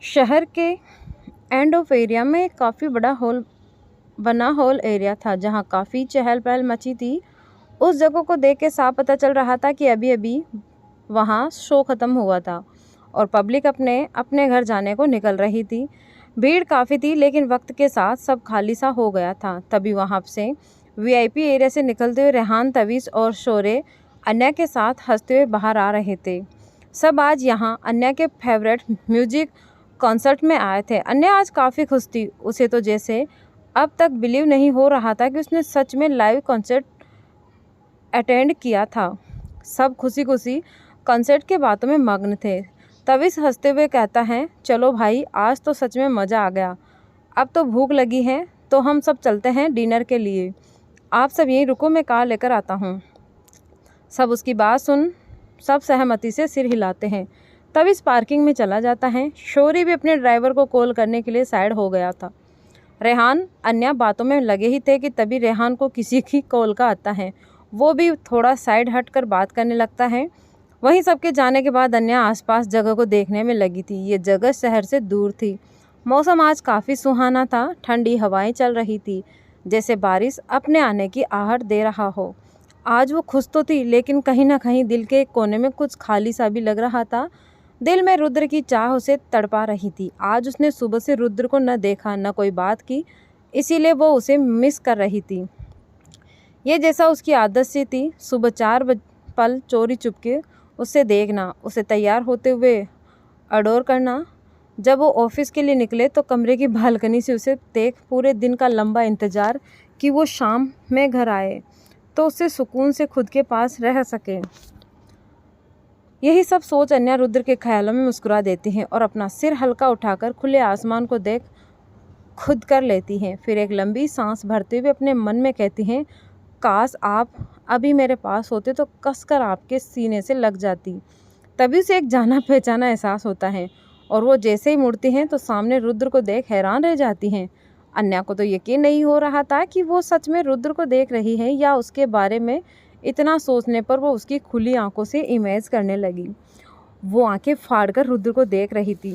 शहर के end of area में काफ़ी बड़ा हॉल एरिया था जहाँ काफ़ी चहल पहल मची थी। उस जगह को देख के साफ पता चल रहा था कि अभी अभी वहाँ शो ख़त्म हुआ था और पब्लिक अपने अपने घर जाने को निकल रही थी। भीड़ काफ़ी थी लेकिन वक्त के साथ सब खाली सा हो गया था। तभी वहाँ से वीआईपी एरिया से निकलते हुए रेहान, तवीज़ और शोरे अन्या के साथ हंसते हुए बाहर आ रहे थे। सब आज यहाँ अन्या के फेवरेट म्यूजिक कॉन्सर्ट में आए थे। अन्या आज काफ़ी खुश थी। उसे तो जैसे अब तक बिलीव नहीं हो रहा था कि उसने सच में लाइव कॉन्सर्ट अटेंड किया था। सब खुशी खुशी कॉन्सर्ट के बातों में मग्न थे। तवीज़ हंसते हुए कहता है, चलो भाई, आज तो सच में मज़ा आ गया। अब तो भूख लगी है तो हम सब चलते हैं डिनर के लिए। आप सब यहीं रुको, मैं कार लेकर आता हूँ। सब उसकी बात सुन सब सहमति से सिर हिलाते हैं। तवीज़ पार्किंग में चला जाता है। शौर्य भी अपने ड्राइवर को कॉल करने के लिए साइड हो गया था। रेहान अन्या बातों में लगे ही थे कि तभी रेहान को किसी की कॉल का आता है। वो भी थोड़ा साइड हट कर बात करने लगता है। वहीं सबके जाने के बाद अन्या आसपास जगह को देखने में लगी थी। ये जगह शहर से दूर थी। मौसम आज काफ़ी सुहाना था। ठंडी हवाएं चल रही थी, जैसे बारिश अपने आने की आहट दे रहा हो। आज वो खुश तो थी लेकिन कहीं ना कहीं दिल के एक कोने में कुछ खाली सा भी लग रहा था। दिल में रुद्र की चाह उसे तड़पा रही थी। आज उसने सुबह से रुद्र को न देखा, न कोई बात की, इसीलिए वो उसे मिस कर रही थी। ये जैसा उसकी आदत सी थी, सुबह 4 पल चोरी चुपके उससे देखना, उसे तैयार होते हुए अडोर करना। जब वो ऑफिस के लिए निकले तो कमरे की बालकनी से उसे देख पूरे दिन का लंबा इंतज़ार कि वो शाम में घर आए तो उससे सुकून से खुद के पास रह सके। यही सब सोच अन्या रुद्र के ख्यालों में मुस्कुरा देती हैं और अपना सिर हल्का उठाकर खुले आसमान को देख खुद कर लेती हैं। फिर एक लंबी सांस भरते हुए अपने मन में कहती हैं, काश आप अभी मेरे पास होते तो कसकर आपके सीने से लग जाती। तभी उसे एक जाना पहचाना एहसास होता है और वो जैसे ही मुड़ती हैं तो सामने रुद्र को देख हैरान रह जाती हैं। अन्या को तो यकीन नहीं हो रहा था कि वो सच में रुद्र को देख रही है या उसके बारे में इतना सोचने पर वो उसकी खुली आंखों से इमेज करने लगी। वो आंखें फाड़कर रुद्र को देख रही थी।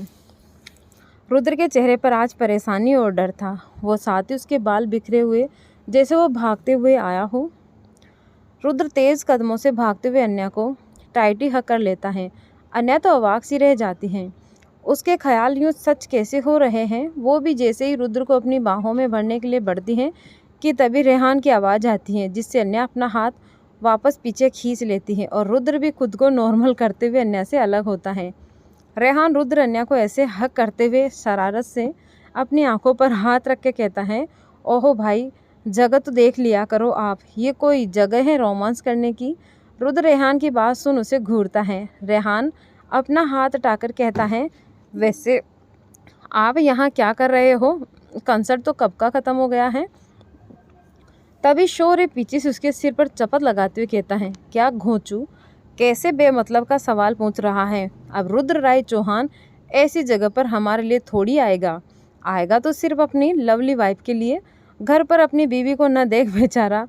रुद्र के चेहरे पर आज परेशानी और डर था। वो साथ ही उसके बाल बिखरे हुए जैसे वो भागते हुए आया हो। रुद्र तेज़ कदमों से भागते हुए अन्या को टाइटी हक कर लेता है। अन्या तो अवाक सी रह जाती हैं। उसके ख्याल यूँ सच कैसे हो रहे हैं। वो भी जैसे ही रुद्र को अपनी बाहों में भरने के लिए बढ़ती हैं कि तभी रेहान की आवाज़ आती है, जिससे अन्या अपना हाथ वापस पीछे खींच लेती है और रुद्र भी खुद को नॉर्मल करते हुए अन्या से अलग होता है। रेहान रुद्र अन्या को ऐसे हक करते हुए शरारत से अपनी आंखों पर हाथ रख के कहता है, ओहो भाई, जगह तो देख लिया करो आप, ये कोई जगह है रोमांस करने की। रुद्र रेहान की बात सुन उसे घूरता है। रेहान अपना हाथ हटाकर कहता है, वैसे आप यहाँ क्या कर रहे हो? कंसर्ट तो कब का ख़त्म हो गया है। तभी शौर्य पीछे से उसके सिर पर चपत लगाते हुए कहता है, क्या घोंचू, कैसे बेमतलब का सवाल पूछ रहा है? अब रुद्र राय चौहान ऐसी जगह पर हमारे लिए थोड़ी आएगा। आएगा तो सिर्फ अपनी लवली वाइफ के लिए। घर पर अपनी बीवी को न देख बेचारा,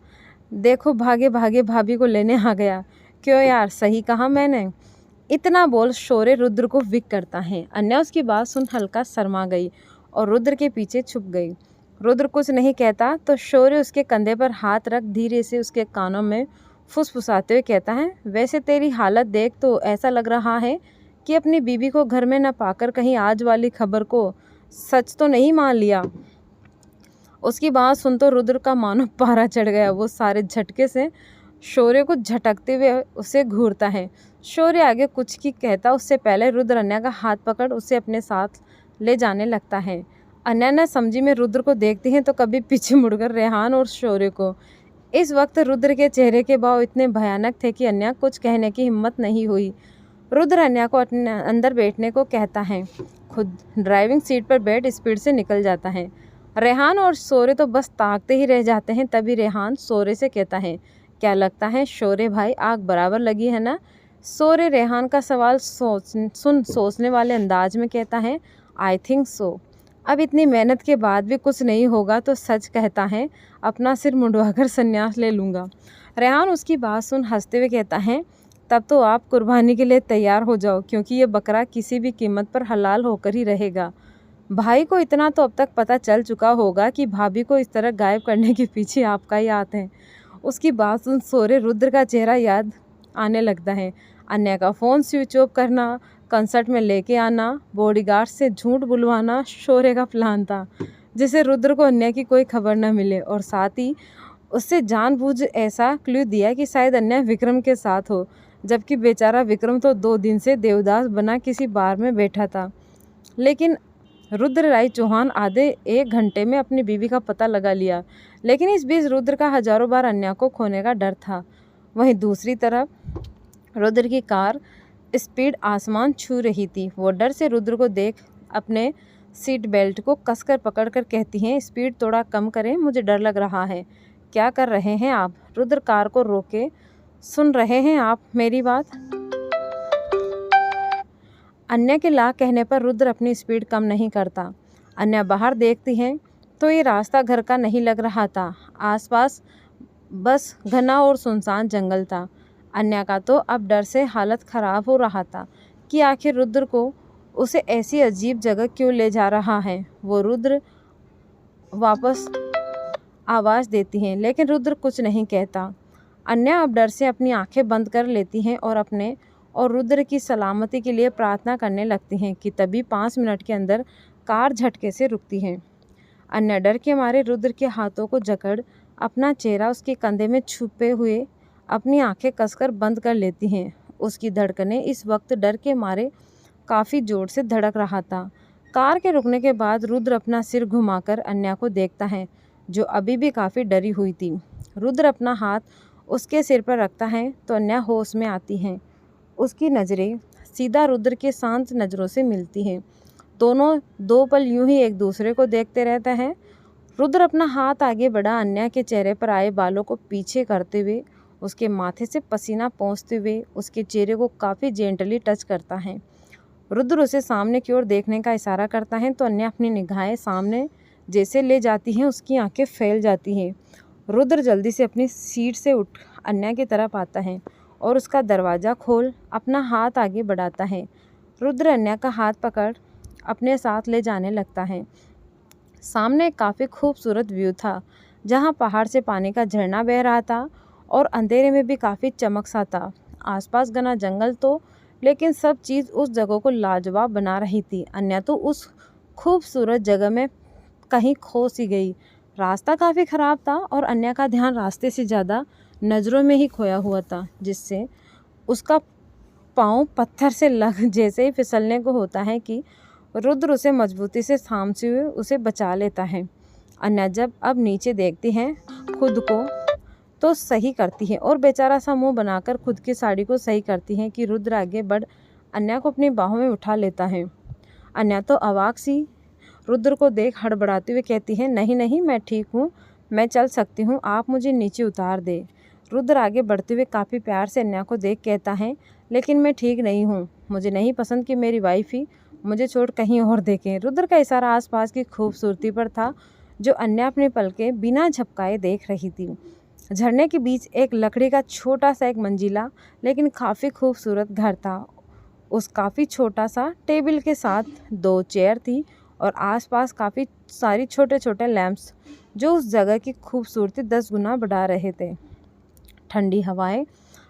देखो भागे भागे भाभी को लेने आ गया। क्यों यार, सही कहा मैंने? इतना बोल शौर्य रुद्र को विक करता है। अन्या उसकी बात सुन हल्का शर्मा गई और रुद्र के पीछे छुप गई। रुद्र कुछ नहीं कहता तो शौर्य उसके कंधे पर हाथ रख धीरे से उसके कानों में फुसफुसाते हुए कहता है, वैसे तेरी हालत देख तो ऐसा लग रहा है कि अपनी बीवी को घर में न पाकर कहीं आज वाली खबर को सच तो नहीं मान लिया। उसकी बात सुन तो रुद्र का मानो पारा चढ़ गया। वो सारे झटके से शौर्य को झटकते हुए उसे घूरता है। शौर्य आगे कुछ की कहता उससे पहले रुद्र अन्या का हाथ पकड़ उसे अपने साथ ले जाने लगता है। अन्या न समझी में रुद्र को देखती हैं तो कभी पीछे मुड़कर रेहान और शौर्य को। इस वक्त रुद्र के चेहरे के भाव इतने भयानक थे कि अन्या कुछ कहने की हिम्मत नहीं हुई। रुद्र अन्या को अपने अंदर बैठने को कहता है। खुद ड्राइविंग सीट पर बैठ स्पीड से निकल जाता है। रेहान और शौर्य तो बस ताकते ही रह जाते हैं। तभी रेहान शौर्य से कहता है, क्या लगता है शौर्य भाई, आग बराबर लगी है ना? शौर्य रेहान का सवाल सोचने वाले अंदाज में कहता है, आई थिंक सो। अब इतनी मेहनत के बाद भी कुछ नहीं होगा तो सच कहता है, अपना सिर मुंडवाकर संन्यास ले लूँगा। रेहान उसकी बात सुन हंसते हुए कहता है, तब तो आप कुर्बानी के लिए तैयार हो जाओ, क्योंकि ये बकरा किसी भी कीमत पर हलाल होकर ही रहेगा। भाई को इतना तो अब तक पता चल चुका होगा कि भाभी को इस तरह गायब करने के पीछे आपका ही हाथ है। उसकी बात सुन सोरे रुद्र का चेहरा याद आने लगता है। अन्या का फ़ोन स्विच ऑफ करना, कंसर्ट में लेके आना, बॉडीगार्ड से झूठ बुलवाना शौर्य का प्लान था, जिससे रुद्र को अन्या की कोई खबर न मिले, और साथ ही उससे जानबूझ ऐसा क्लू दिया कि शायद अन्या विक्रम के साथ हो, जबकि बेचारा विक्रम तो 2 दिन से देवदास बना किसी बार में बैठा था। लेकिन रुद्र राय चौहान आधे 1 घंटे में अपनी बीवी का पता लगा लिया, लेकिन इस बीच रुद्र का हजारों बार अन्या को खोने का डर था। वहीं दूसरी तरफ रुद्र की कार स्पीड आसमान छू रही थी। वो डर से रुद्र को देख अपने सीट बेल्ट को कसकर पकड़कर कहती हैं, स्पीड थोड़ा कम करें, मुझे डर लग रहा है। क्या कर रहे हैं आप? रुद्र कार को रोके, सुन रहे हैं आप मेरी बात? अन्या के ला कहने पर रुद्र अपनी स्पीड कम नहीं करता। अन्या बाहर देखती हैं तो ये रास्ता घर का नहीं लग रहा था। आसपास बस घना और सुनसान जंगल था। अन्या का तो अब डर से हालत ख़राब हो रहा था कि आखिर रुद्र को उसे ऐसी अजीब जगह क्यों ले जा रहा है। वो रुद्र वापस आवाज़ देती हैं, लेकिन रुद्र कुछ नहीं कहता। अन्या अब डर से अपनी आंखें बंद कर लेती हैं और अपने और रुद्र की सलामती के लिए प्रार्थना करने लगती हैं कि तभी 5 मिनट के अंदर कार झटके से रुकती है। अन्या डर के मारे रुद्र के हाथों को जकड़ अपना चेहरा उसके कंधे में छुपे हुए अपनी आंखें कसकर बंद कर लेती हैं। उसकी धड़कनें इस वक्त डर के मारे काफ़ी ज़ोर से धड़क रहा था। कार के रुकने के बाद रुद्र अपना सिर घुमाकर अन्या को देखता है, जो अभी भी काफ़ी डरी हुई थी। रुद्र अपना हाथ उसके सिर पर रखता है तो अन्या होश में आती हैं। उसकी नज़रें सीधा रुद्र के शांत नज़रों से मिलती हैं। दोनों 2 पल यूं ही एक दूसरे को देखते रहते हैं। रुद्र अपना हाथ आगे बढ़ा अन्या के चेहरे पर आए बालों को पीछे करते हुए उसके माथे से पसीना पोंछते हुए उसके चेहरे को काफ़ी जेंटली टच करता है। रुद्र उसे सामने की ओर देखने का इशारा करता है तो अन्या अपनी निगाहें सामने जैसे ले जाती हैं उसकी आंखें फैल जाती हैं। रुद्र जल्दी से अपनी सीट से उठ अन्या की तरफ आता है और उसका दरवाज़ा खोल अपना हाथ आगे बढ़ाता है। रुद्र अन्या का हाथ पकड़ अपने साथ ले जाने लगता है। सामने काफ़ी खूबसूरत व्यू था, जहाँ पहाड़ से पानी का झरना बह रहा था और अंधेरे में भी काफ़ी चमक सा था। आसपास घना जंगल तो, लेकिन सब चीज़ उस जगह को लाजवाब बना रही थी। अन्या तो उस खूबसूरत जगह में कहीं खो सी गई। रास्ता काफ़ी ख़राब था और अन्या का ध्यान रास्ते से ज़्यादा नज़रों में ही खोया हुआ था, जिससे उसका पाँव पत्थर से लग जैसे ही फिसलने को होता है कि रुद्र उसे मजबूती से थामते हुए उसे बचा लेता है। अन्या जब अब नीचे देखती है खुद को तो सही करती है और बेचारा सा मुंह बनाकर खुद की साड़ी को सही करती है कि रुद्र आगे बढ़ अन्या को अपनी बाहों में उठा लेता है। अन्या तो अवाक सी रुद्र को देख हड़बड़ाते हुए कहती है, नहीं नहीं, मैं ठीक हूँ, मैं चल सकती हूँ, आप मुझे नीचे उतार दे। रुद्र आगे बढ़ते हुए काफ़ी प्यार से अन्या को देख कहता है, लेकिन मैं ठीक नहीं हूँ, मुझे नहीं पसंद कि मेरी वाइफ ही मुझे छोड़ कहीं और देखें। रुद्र का इशारा आसपास की खूबसूरती पर था, जो अन्या अपने पलकें बिना झपकाए देख रही थी। झरने के बीच एक लकड़ी का छोटा सा एक मंजिला लेकिन काफ़ी खूबसूरत घर था। उस काफ़ी छोटा सा टेबल के साथ 2 चेयर थी और आसपास काफ़ी सारी छोटे छोटे लैंप्स, जो उस जगह की खूबसूरती 10 गुना बढ़ा रहे थे। ठंडी हवाएं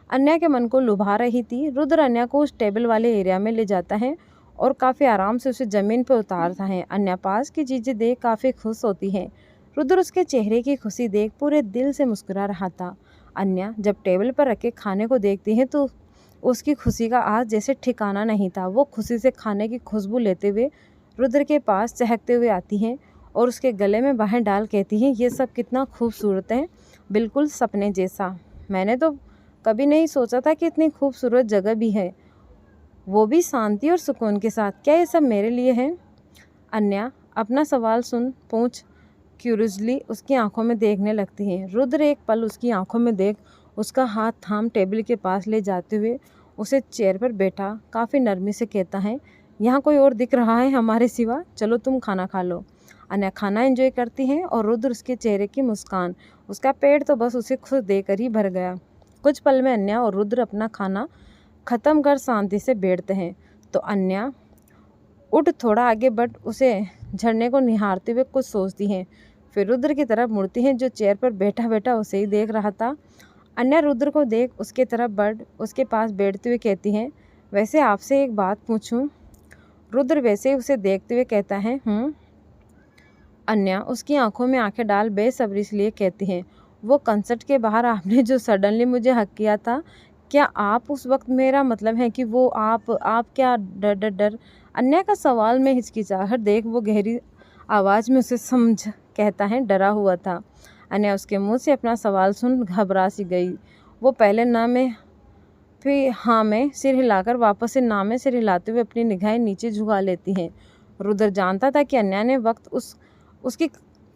अन्या के मन को लुभा रही थी। रुद्र अन्या को उस टेबल वाले एरिया में ले जाता है और काफ़ी आराम से उसे ज़मीन पर उतारता है। अन्या पास की चीज़ें देख काफ़ी खुश होती है। रुद्र उसके चेहरे की खुशी देख पूरे दिल से मुस्कुरा रहा था। अन्या जब टेबल पर रखे खाने को देखती है तो उसकी खुशी का आज जैसे ठिकाना नहीं था। वो खुशी से खाने की खुशबू लेते हुए रुद्र के पास चहकते हुए आती हैं और उसके गले में बाहें डाल कहती हैं, ये सब कितना खूबसूरत है, बिल्कुल सपने जैसा। मैंने तो कभी नहीं सोचा था कि इतनी खूबसूरत जगह भी है, वो भी शांति और सुकून के साथ। क्या ये सब मेरे लिए है? अन्या अपना सवाल सुन पूछ क्यूरियसली उसकी आंखों में देखने लगती है। रुद्र एक पल उसकी आंखों में देख उसका हाथ थाम टेबल के पास ले जाते हुए उसे चेयर पर बैठा काफ़ी नरमी से कहता है, यहाँ कोई और दिख रहा है हमारे सिवा? चलो तुम खाना खा लो। अन्या खाना एंजॉय करती है और रुद्र उसके चेहरे की मुस्कान, उसका पेट तो बस उसे खुश देकर ही भर गया। कुछ पल में अन्या और रुद्र अपना खाना ख़त्म कर शांति से बैठते हैं। तो अन्या उठ थोड़ा आगे बढ़ उसे झरने को निहारते हुए कुछ सोचती हैं। फिर रुद्र की तरफ मुड़ती हैं जो चेयर पर बैठा बैठा उसे ही देख रहा था। अन्या रुद्र को देख उसके तरफ बढ़ उसके पास बैठते हुए कहती हैं, वैसे आपसे एक बात पूछूं? रुद्र वैसे ही उसे देखते हुए कहता है, अन्या उसकी आंखों में आंखें डाल बेसब्री से लिए कहती हैं, वो कंसर्ट के बाहर आपने जो सडनली मुझे हक किया था, क्या आप उस वक्त, मेरा मतलब है कि वो आप क्या डर डर डर अन्या का सवाल में हिचकिचाहट देख वो गहरी आवाज़ में उसे समझ कहता है, डरा हुआ था। अन्या उसके मुंह से अपना सवाल सुन घबरा सी गई। वो पहले ना में फिर हाँ में सिर हिलाकर वापस से ना में सिर हिलाते हुए अपनी निगाहें नीचे झुका लेती हैं। रुद्र जानता था कि अन्या ने वक्त उसकी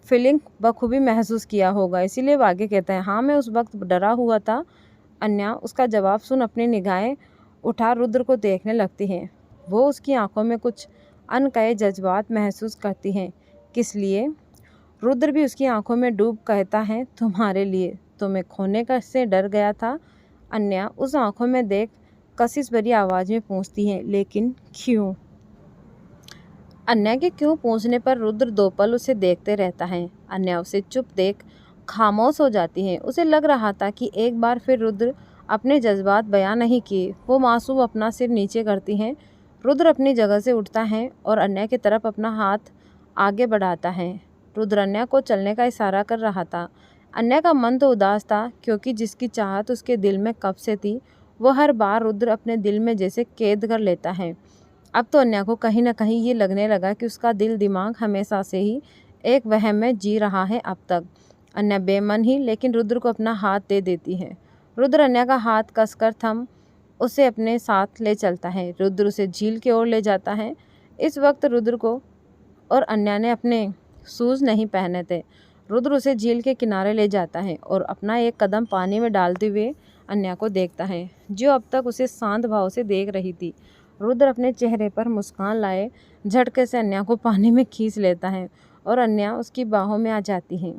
फीलिंग बखूबी महसूस किया होगा, इसीलिए वो आगे कहता है, हाँ मैं उस वक्त डरा हुआ था। अन्या उसका जवाब सुन अपनी निगाहें उठा रुद्र को देखने लगती हैं। वो उसकी आंखों में कुछ अनकहे जज्बात महसूस करती हैं। किस लिए? रुद्र भी उसकी आंखों में डूब कहता है, तुम्हारे लिए। तुम्हें खोने का से डर गया था। अन्या उस आंखों में देख कशिश भरी आवाज़ में पूछती है, लेकिन क्यों? अन्या के क्यों पूछने पर रुद्र दो पल उसे देखते रहता है। अन्या उसे चुप देख खामोश हो जाती है। उसे लग रहा था कि एक बार फिर रुद्र अपने जज्बात बयां नहीं किए। वो मासूम अपना सिर नीचे करती हैं। रुद्र अपनी जगह से उठता है और अन्या की तरफ अपना हाथ आगे बढ़ाता है। रुद्र अन्या को चलने का इशारा कर रहा था। अन्या का मन तो उदास था, क्योंकि जिसकी चाहत उसके दिल में कब से थी वो हर बार रुद्र अपने दिल में जैसे कैद कर लेता है। अब तो अन्या को कहीं ना कहीं ये लगने लगा कि उसका दिल दिमाग हमेशा से ही एक वहम में जी रहा है। अब तक अन्या बेमन ही लेकिन रुद्र को अपना हाथ दे देती है। रुद्र अन्या का हाथ कसकर थम उसे अपने साथ ले चलता है। रुद्र उसे झील की ओर ले जाता है। इस वक्त रुद्र को और अन्या ने अपने शूज़ नहीं पहने थे। रुद्र उसे झील के किनारे ले जाता है और अपना एक कदम पानी में डालते हुए अन्या को देखता है, जो अब तक उसे शांत भाव से देख रही थी। रुद्र अपने चेहरे पर मुस्कान लाए झटके से अन्या को पानी में खींच लेता है और अन्या उसकी बाहों में आ जाती है।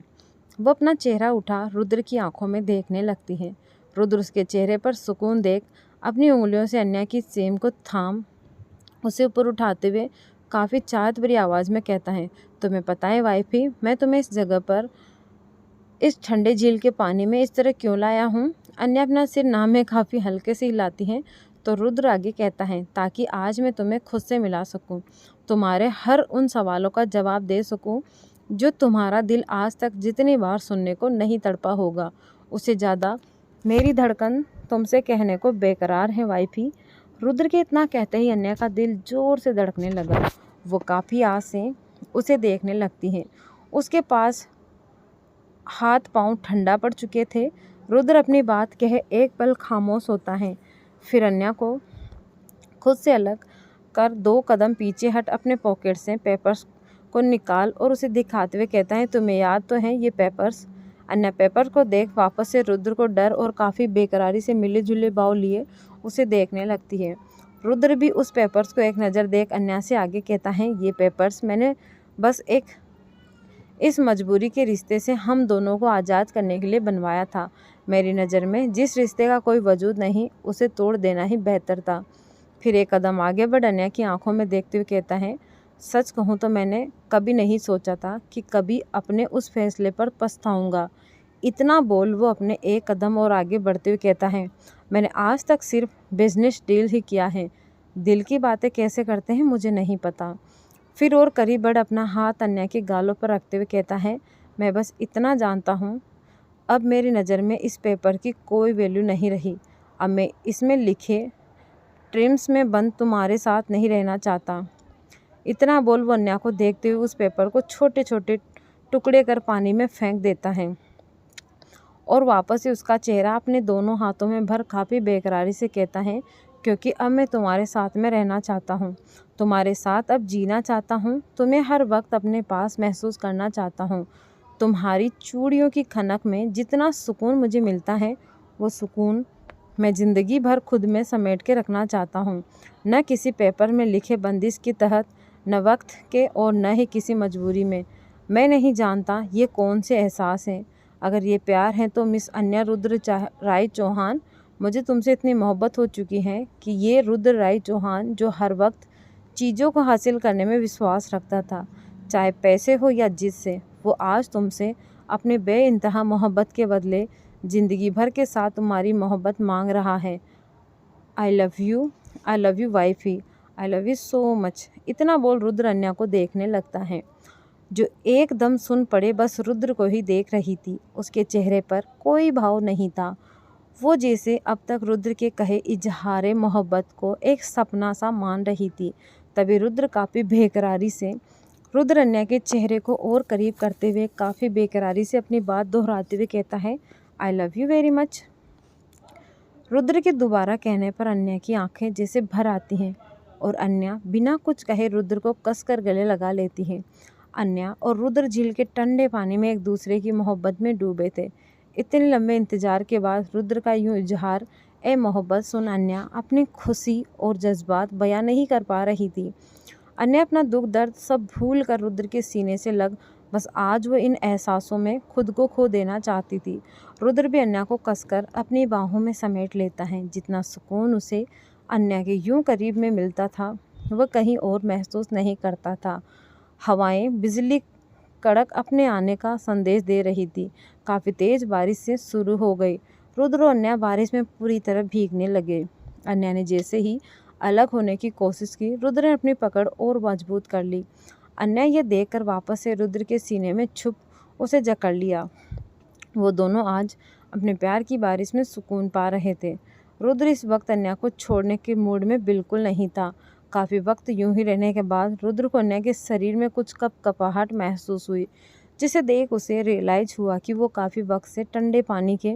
वो अपना चेहरा उठा रुद्र की आंखों में देखने लगती है। रुद्र उसके चेहरे पर सुकून देख अपनी उंगलियों से अन्या की सेम को थाम उसे ऊपर उठाते हुए काफ़ी चाहत भरी आवाज़ में कहता है, तुम्हें पता है वाइफी, मैं तुम्हें इस जगह पर इस ठंडे झील के पानी में इस तरह क्यों लाया हूँ? अन्या अपना सिर नाम में काफ़ी हल्के से हिलाती हैं। तो रुद्र आगे कहता है, ताकि आज मैं तुम्हें खुद से मिला सकूं, तुम्हारे हर उन सवालों का जवाब दे सकूं जो तुम्हारा दिल आज तक जितनी बार सुनने को नहीं तड़पा होगा, उससे ज़्यादा मेरी धड़कन तुमसे कहने को बेकरार है वाइफी। रुद्र के इतना कहते ही अन्या का दिल जोर से धड़कने लगा। वो काफ़ी आस से उसे देखने लगती है। उसके पास हाथ पांव ठंडा पड़ चुके थे। रुद्र अपनी बात कहे एक पल खामोश होता है, फिर अन्या को खुद से अलग कर 2 कदम पीछे हट अपने पॉकेट से पेपर्स को निकाल और उसे दिखाते हुए कहता है, तुम्हें याद तो है ये पेपर्स? अन्या पेपर को देख वापस से रुद्र को डर और काफ़ी बेकरारी से मिले जुले भाव लिए उसे देखने लगती है। रुद्र भी उस पेपर्स को एक नज़र देख अन्या से आगे कहता है, ये पेपर्स मैंने बस इस मजबूरी के रिश्ते से हम दोनों को आज़ाद करने के लिए बनवाया था। मेरी नज़र में जिस रिश्ते का कोई वजूद नहीं, उसे तोड़ देना ही बेहतर था। फिर एक कदम आगे बढ़ अन्या की आंखों में देखते हुए कहता है, सच कहूँ तो मैंने कभी नहीं सोचा था कि कभी अपने उस फैसले पर पछताऊँगा। इतना बोल वो अपने एक कदम और आगे बढ़ते हुए कहता है, मैंने आज तक सिर्फ बिजनेस डील ही किया है, दिल की बातें कैसे करते हैं मुझे नहीं पता। फिर और करीब बढ़ अपना हाथ अन्या के गालों पर रखते हुए कहता है, मैं बस इतना जानता हूँ, अब मेरी नज़र में इस पेपर की कोई वैल्यू नहीं रही। अब मैं इसमें लिखे ट्रिम्स में बंद तुम्हारे साथ नहीं रहना चाहता। इतना बोल वो अन्या को देखते हुए उस पेपर को छोटे छोटे टुकड़े कर पानी में फेंक देता है और वापस से उसका चेहरा अपने दोनों हाथों में भर काफ़ी बेकरारी से कहता है, क्योंकि अब मैं तुम्हारे साथ में रहना चाहता हूँ, तुम्हारे साथ अब जीना चाहता हूँ, तुम्हें हर वक्त अपने पास महसूस करना चाहता हूँ। तुम्हारी चूड़ियों की खनक में जितना सुकून मुझे मिलता है, वो सुकून मैं ज़िंदगी भर खुद में समेट के रखना चाहता हूँ। न किसी पेपर में लिखे बंदिश के तहत, न वक्त के और न ही किसी मजबूरी में। मैं नहीं जानता ये कौन से एहसास हैं। अगर ये प्यार है तो मिस अन्या रुद्र राय चौहान मुझे तुमसे इतनी मोहब्बत हो चुकी है कि ये रुद्र राय चौहान जो हर वक्त चीज़ों को हासिल करने में विश्वास रखता था, चाहे पैसे हो या जिससे, वो आज तुमसे अपने बेइंतहा मोहब्बत के बदले ज़िंदगी भर के साथ तुम्हारी मोहब्बत मांग रहा है। I love you wifey, I love you so much. इतना बोल रुद्र अन्या को देखने लगता है, जो एकदम सुन पड़े बस रुद्र को ही देख रही थी। उसके चेहरे पर कोई भाव नहीं था, वो जैसे अब तक रुद्र के कहे इजहारे मोहब्बत को एक सपना सा मान रही थी। तभी रुद्र काफ़ी बेकरारी से रुद्र अन्या के चेहरे को और करीब करते हुए काफ़ी बेकरारी से अपनी बात दोहराते हुए कहता है, I love you very much. Rudra के दोबारा कहने पर अन्या की आंखें जैसे भर आती हैं और अन्या बिना कुछ कहे रुद्र को कसकर गले लगा लेती है। अन्या और रुद्र झील के ठंडे पानी में एक दूसरे की मोहब्बत में डूबे थे। इतने लंबे इंतजार के बाद रुद्र का यूं इजहार ए मोहब्बत सुन अन्या अपनी खुशी और जज्बात बयां नहीं कर पा रही थी। अन्या अपना दुख दर्द सब भूल कर रुद्र के सीने से लग बस आज वो इन एहसासों में खुद को खो देना चाहती थी। रुद्र भी अन्या को कसकर अपनी बाहों में समेट लेता है। जितना सुकून उसे अन्या के यूं करीब में मिलता था वह कहीं और महसूस नहीं करता था। हवाएं बिजली कड़क अपने आने का संदेश दे रही थी। काफ़ी तेज़ बारिश से शुरू हो गई। रुद्र और अन्या बारिश में पूरी तरह भीगने लगे। अन्या ने जैसे ही अलग होने की कोशिश की, रुद्र ने अपनी पकड़ और मजबूत कर ली। अन्या ये देखकर वापस से रुद्र के सीने में छुप उसे जकड़ लिया। वो दोनों आज अपने प्यार की बारिश में सुकून पा रहे थे। रुद्र इस वक्त अन्या को छोड़ने के मूड में बिल्कुल नहीं था। काफ़ी वक्त यूं ही रहने के बाद रुद्र को अन्या के शरीर में कुछ कपकपाहट महसूस हुई, जिसे देख उसे रियलाइज हुआ कि वो काफ़ी वक्त से ठंडे पानी के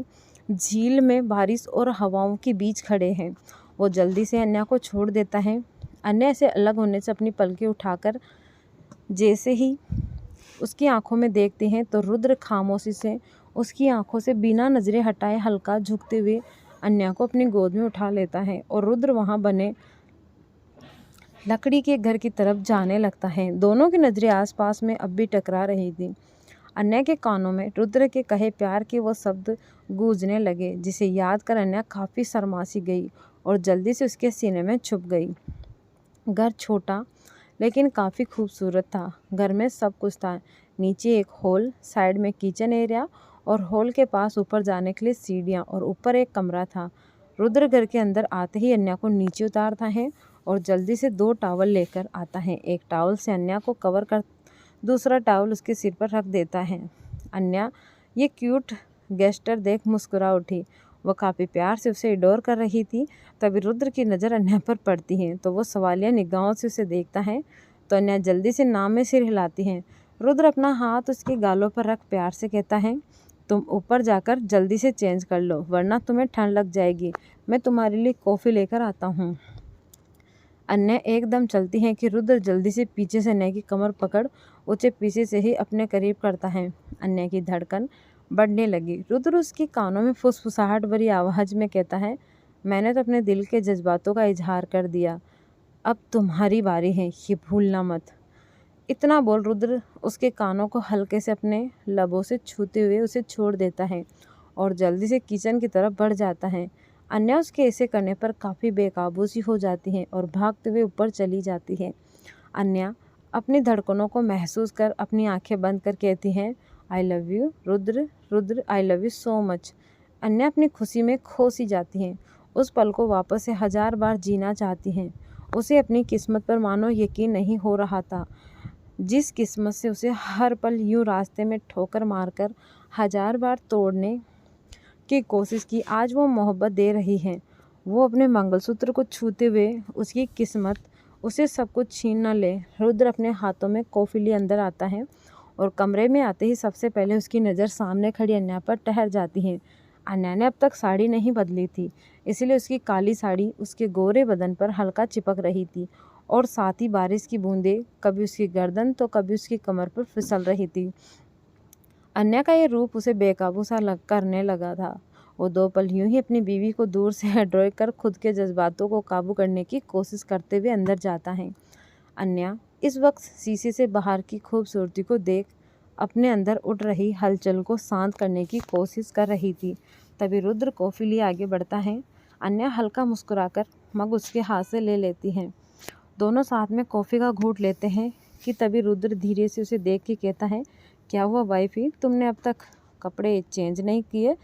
झील में बारिश और हवाओं के बीच खड़े हैं। वो जल्दी से अन्या को छोड़ देता है। अन्या से अलग होने से अपनी पलकें उठाकर जैसे ही उसकी आंखों में देखते हैं तो रुद्र खामोशी से उसकी आंखों से बिना नज़रें हटाए हल्का झुकते हुए अन्या को अपनी गोद में उठा लेता है और रुद्र वहां बने लकड़ी के घर की तरफ जाने लगता है। दोनों की नज़रें आसपास में अब भी टकरा रही थी। अन्या के कानों में रुद्र के कहे प्यार के वो शब्द गूंजने लगे, जिसे याद कर अन्या काफ़ी शर्मासी गई और जल्दी से उसके सीने में छुप गई। घर छोटा लेकिन काफ़ी खूबसूरत था। घर में सब कुछ था। नीचे एक हॉल, साइड में किचन एरिया और हॉल के पास ऊपर जाने के लिए सीढ़ियाँ और ऊपर एक कमरा था। रुद्र घर के अंदर आते ही अन्या को नीचे उतारता है और जल्दी से 2 टॉवल लेकर आता है। एक टॉवल से अन्या को कवर कर दूसरा टॉवल उसके सिर पर रख देता है। अन्या ये क्यूट गेस्टर देख मुस्कुरा उठी। वह काफ़ी प्यार से उसे इडोर कर रही थी। तभी रुद्र की नज़र अन्या पर पड़ती है तो वो सवालिया निगाहों से उसे देखता है तो अन्या जल्दी से नाम में सिर हिलाती है। रुद्र अपना हाथ उसके गालों पर रख प्यार से कहता है, तुम ऊपर जाकर जल्दी से चेंज कर लो वरना तुम्हें ठंड लग जाएगी। मैं तुम्हारे लिए कॉफ़ी लेकर आता हूँ। अन्या एकदम चलती है कि रुद्र जल्दी से पीछे से अन्या की कमर पकड़ उसे पीछे से ही अपने करीब करता है। अन्या की धड़कन बढ़ने लगी। रुद्र उसके कानों में फुसफुसाहट भरी आवाज़ में कहता है, मैंने तो अपने दिल के जज्बातों का इजहार कर दिया, अब तुम्हारी बारी है, ये भूलना मत। इतना बोल रुद्र उसके कानों को हल्के से अपने लबों से छूते हुए उसे छोड़ देता है और जल्दी से किचन की तरफ बढ़ जाता है। अन्या उसके ऐसे करने पर काफ़ी बेकाबू सी हो जाती है और भागते हुए ऊपर चली जाती है। अन्या अपनी धड़कनों को महसूस कर अपनी आंखें बंद कर कहती है, I love you Rudra, Rudra I love you so much. Anya अपनी खुशी में खो सी जाती हैं। उस पल को वापस से 1000 बार जीना चाहती हैं। उसे अपनी किस्मत पर मानो यकीन नहीं हो रहा था। जिस किस्मत से उसे हर पल यूं रास्ते में ठोकर मारकर 1000 बार तोड़ने की कोशिश की, आज वो मोहब्बत दे रही है। वो अपने मंगलसूत्र को छूते हुए उसकी किस्मत उसे सब कुछ छीन न ले। रुद्र अपने हाथों में कॉफ़ी लिए अंदर आता है और कमरे में आते ही सबसे पहले उसकी नज़र सामने खड़ी अन्या पर ठहर जाती है। अन्या ने अब तक साड़ी नहीं बदली थी, इसलिए उसकी काली साड़ी उसके गोरे बदन पर हल्का चिपक रही थी और साथ ही बारिश की बूंदें कभी उसकी गर्दन तो कभी उसकी कमर पर फिसल रही थी। अन्या का ये रूप उसे बेकाबू सा करने लगा था। वो 2 पल यूं ही अपनी बीवी को दूर से एड्रॉय कर खुद के जज्बातों को काबू करने की कोशिश करते हुए अंदर जाता है। अन्या इस वक्त शीशे से बाहर की खूबसूरती को देख अपने अंदर उठ रही हलचल को शांत करने की कोशिश कर रही थी। तभी रुद्र कॉफ़ी लिए आगे बढ़ता है। अन्या हल्का मुस्कुराकर मग उसके हाथ से ले लेती हैं। दोनों साथ में कॉफ़ी का घूंट लेते हैं कि तभी रुद्र धीरे से उसे देख के कहता है, क्या हुआ वाइफी, तुमने अब तक कपड़े चेंज नहीं किए,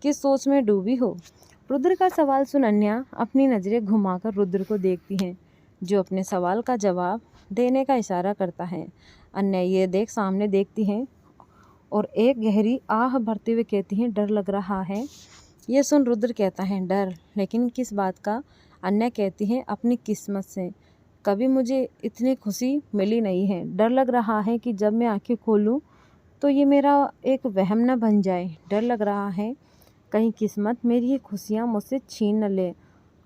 किस सोच में डूबी हो? रुद्र का सवाल सुन अन्या अपनी नज़रें घुमाकर रुद्र को देखती हैं, जो अपने सवाल का जवाब देने का इशारा करता है। अन्या ये देख सामने देखती हैं और एक गहरी आह भरते हुए कहती हैं, डर लग रहा है। ये सुन रुद्र कहता है, डर? लेकिन किस बात का? अन्या कहती हैं, अपनी किस्मत से। कभी मुझे इतनी खुशी मिली नहीं है। डर लग रहा है कि जब मैं आंखें खोलूं तो ये मेरा एक वहम न बन जाए। डर लग रहा है कहीं किस्मत मेरी ये खुशियाँ मुझसे छीन न ले,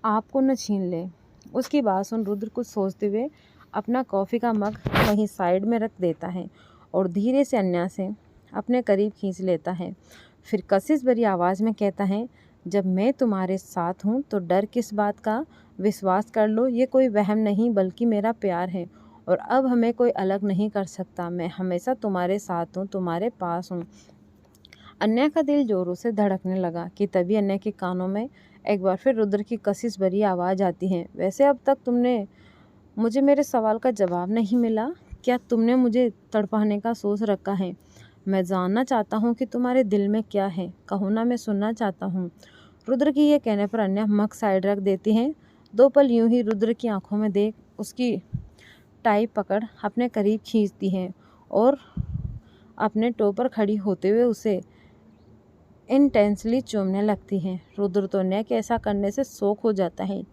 आपको न छीन ले। उसकी बात सुन रुद्र कुछ सोचते हुए अपना कॉफ़ी का मग वहीं साइड में रख देता है और धीरे से अन्या से अपने करीब खींच लेता है। फिर कशिश भरी आवाज़ में कहता है, जब मैं तुम्हारे साथ हूँ तो डर किस बात का? विश्वास कर लो, ये कोई वहम नहीं बल्कि मेरा प्यार है और अब हमें कोई अलग नहीं कर सकता। मैं हमेशा तुम्हारे साथ हूँ, तुम्हारे पास हूँ। अन्या का दिल जोरों से धड़कने लगा कि तभी अन्या के कानों में एक बार फिर रुद्र की कशिश भरी आवाज़ आती है, वैसे अब तक तुमने मुझे मेरे सवाल का जवाब नहीं मिला। क्या तुमने मुझे तड़पाने का सोच रखा है? मैं जानना चाहता हूँ कि तुम्हारे दिल में क्या है। कहो ना, मैं सुनना चाहता हूँ। रुद्र की ये कहने पर अन्या मग साइड रख देती हैं। 2 पल यूं ही रुद्र की आंखों में देख उसकी टाई पकड़ अपने करीब खींचती हैं और अपने टो पर खड़ी होते हुए उसे इंटेंसली चूमने लगती हैं। रुद्र तो अन्या के ऐसा करने से शॉक हो जाता है।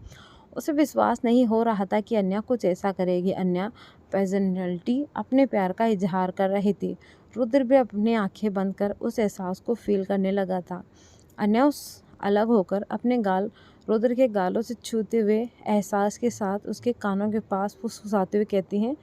उसे विश्वास नहीं हो रहा था कि अन्या कुछ ऐसा करेगी। अन्या पैशनेटली अपने प्यार का इजहार कर रही थी। रुद्र भी अपनी आंखें बंद कर उस एहसास को फील करने लगा था। अन्या उस अलग होकर अपने गाल रुद्र के गालों से छूते हुए एहसास के साथ उसके कानों के पास फुसफुसाते हुए कहती हैं,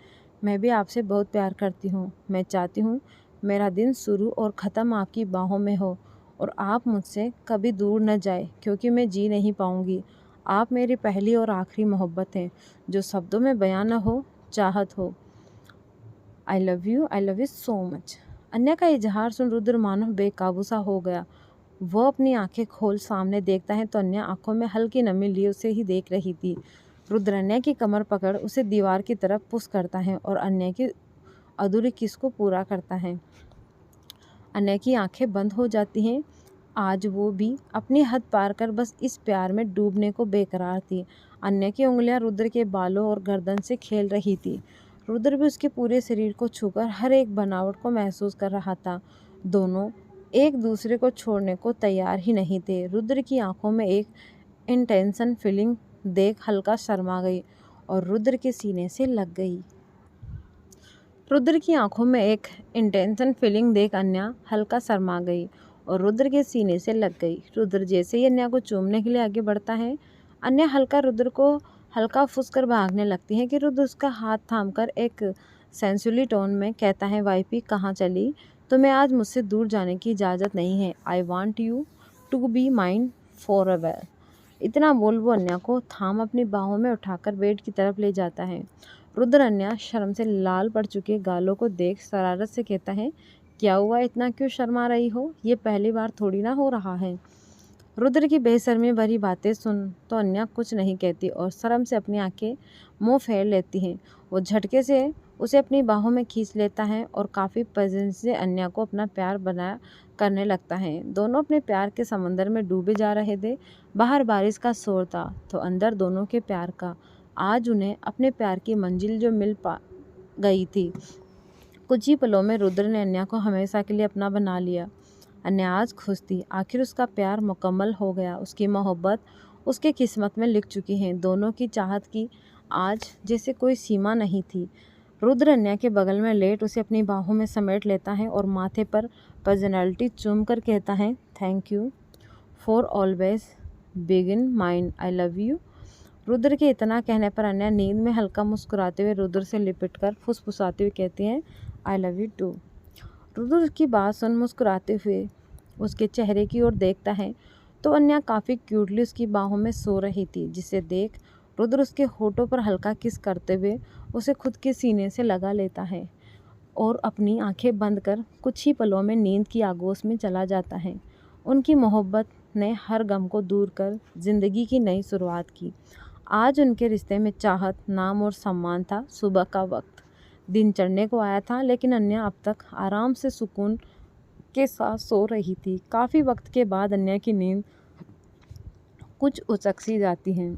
मैं भी आपसे बहुत प्यार करती हूँ। मैं चाहती हूँ मेरा दिन शुरू और ख़त्म आपकी बाहों में हो और आप मुझसे कभी दूर न जाए, क्योंकि मैं जी नहीं पाऊँगी। आप मेरी पहली और आखिरी मोहब्बत हैं, जो शब्दों में बयां न हो, चाहत हो। I love you so much. Anya का इजहार सुन रुद्र मानो बेकाबू सा हो गया। वह अपनी आंखें खोल सामने देखता है तो अन्या आंखों में हल्की नमी लिए उसे ही देख रही थी। रुद्र अन्या की कमर पकड़ उसे दीवार की तरफ पुश करता है और अन्या की अधूरी किस को पूरा करता है। अन्या की आंखें बंद हो जाती हैं। आज वो भी अपनी हद पार कर बस इस प्यार में डूबने को बेकरार थी। अन्या की उंगलियां रुद्र के बालों और गर्दन से खेल रही थी। रुद्र भी उसके पूरे शरीर को छूकर हर एक बनावट को महसूस कर रहा था। दोनों एक दूसरे को छोड़ने को तैयार ही नहीं थे। रुद्र की आंखों में एक इंटेंसन फीलिंग देख हल्का शर्मा गई और रुद्र के सीने से लग गई। रुद्र की आंखों में एक इंटेंसन फीलिंग देख अन्या हल्का शर्मा गई और रुद्र के सीने से लग गई। रुद्र जैसे ही अन्या को चूमने के लिए आगे बढ़ता है, अन्या रुद्र को हल्का फुसकर भागने लगती है कि रुद्र उसका हाथ थामकर एक सेंसुअली टोन में कहता है, वाइफी कहाँ चली? तुम्हें आज मुझसे दूर जाने की इजाज़त नहीं है। I want you to be mine forever. इतना बोल वो अन्या को थाम अपनी बाहों में उठाकर बेड की तरफ ले जाता है। रुद्र अन्या शर्म से लाल पड़ चुके गालों को देख शरारत से कहता है, क्या हुआ, इतना क्यों शर्मा रही हो? ये पहली बार थोड़ी ना हो रहा है। रुद्र की बेशर्मी भरी बातें सुन तो अन्या कुछ नहीं कहती और शर्म से अपनी आंखें मुंह फेर लेती हैं। वो झटके से उसे अपनी बाहों में खींच लेता है और काफ़ी पेशेंस से अन्या को अपना प्यार बना करने लगता है। दोनों अपने प्यार के समंदर में डूबे जा रहे थे। बाहर बारिश का शोर था तो अंदर दोनों के प्यार का। आज उन्हें अपने प्यार की मंजिल जो मिल पा गई थी। कुछ ही पलों में रुद्र ने अन्या को हमेशा के लिए अपना बना लिया। अन्या आज खुश थी। आखिर उसका प्यार मुकम्मल हो गया। उसकी मोहब्बत उसके किस्मत में लिख चुकी है। दोनों की चाहत की आज जैसे कोई सीमा नहीं थी। रुद्र अन्या के बगल में लेट उसे अपनी बाहों में समेट लेता है और माथे पर पर्सनैलिटी चूम कर कहता है, thank you for always begin mine I love you. Rudra के इतना कहने पर अन्या नींद में हल्का मुस्कुराते हुए रुद्र से लिपट कर फुसफुसाते हुए कहती हैं, I love you too. Rudra की बात सुन मुस्कुराते हुए उसके चेहरे की ओर देखता है तो अन्या काफ़ी क्यूटली उसकी बाहों में सो रही थी, जिसे देख रुद्र उसके होठों पर हल्का किस करते हुए उसे खुद के सीने से लगा लेता है और अपनी आंखें बंद कर कुछ ही पलों में नींद की आगोश में चला जाता है। उनकी मोहब्बत ने हर गम को दूर कर जिंदगी की नई शुरुआत की। आज उनके रिश्ते में चाहत, नाम और सम्मान था। सुबह का वक्त दिन चढ़ने को आया था, लेकिन अन्या अब तक आराम से सुकून के साथ सो रही थी। काफ़ी वक्त के बाद अन्या की नींद कुछ उचक सी जाती है।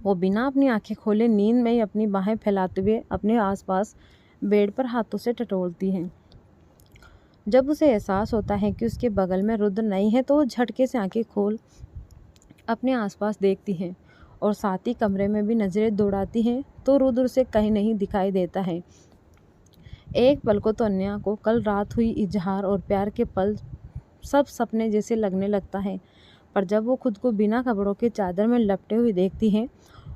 वो बिना अपनी आंखें खोले नींद में ही अपनी बाहें फैलाते हुए अपने आसपास बेड पर हाथों से टटोलती हैं। जब उसे एहसास होता है कि उसके बगल में रुद्र नहीं है तो वो झटके से आंखें खोल अपने आसपास देखती है और साथ ही कमरे में भी नज़रें दौड़ाती हैं तो रुद्र उसे कहीं नहीं दिखाई देता है। एक पल को तो अन्या को कल रात हुई इजहार और प्यार के पल सब सपने जैसे लगने लगता है, पर जब वो खुद को बिना कपड़ों के चादर में लपटे हुए देखती है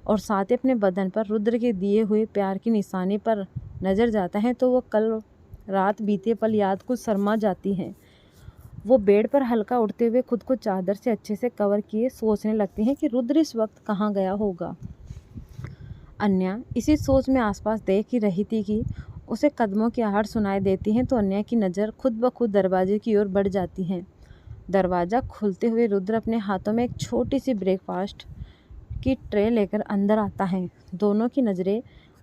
और साथ ही अपने बदन पर रुद्र के दिए हुए प्यार की निशानी पर नज़र जाता है तो वो कल रात बीते पल याद कुछ शर्मा जाती हैं। वो बेड पर हल्का उठते हुए खुद को चादर से अच्छे से कवर किए सोचने लगती हैं कि रुद्र इस वक्त कहाँ गया होगा। अन्या इसी सोच में आसपास देख ही रही थी कि उसे कदमों की आहट सुनाई देती हैं तो अन्या की नज़र खुद ब खुद दरवाजे की ओर बढ़ जाती है। दरवाज़ा खुलते हुए रुद्र अपने हाथों में एक छोटी सी ब्रेकफास्ट की ट्रे लेकर अंदर आता है। दोनों की नज़रें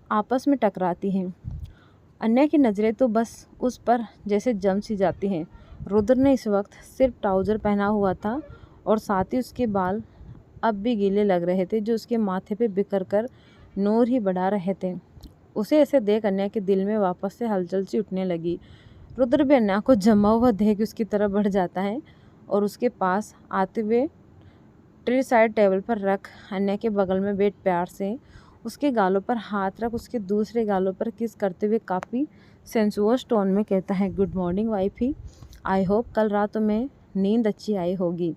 आपस में टकराती हैं। अन्या की नज़रें तो बस उस पर जैसे जम सी जाती हैं। रुद्र ने इस वक्त सिर्फ ट्राउज़र पहना हुआ था और साथ ही उसके बाल अब भी गीले लग रहे थे जो उसके माथे पे बिखर कर नूर ही बढ़ा रहे थे। उसे ऐसे देख अन्या के दिल में वापस से हलचल सी उठने लगी। रुद्र भी अन्या को जमा हुआ देख उसकी तरफ बढ़ जाता है और उसके पास आते हुए ट्रे साइड टेबल पर रख अन्या के बगल में बैठ प्यार से उसके गालों पर हाथ रख उसके दूसरे गालों पर किस करते हुए काफ़ी सेंसुअस टोन में कहता है, good morning wifey, I hope कल रात में नींद अच्छी आई होगी।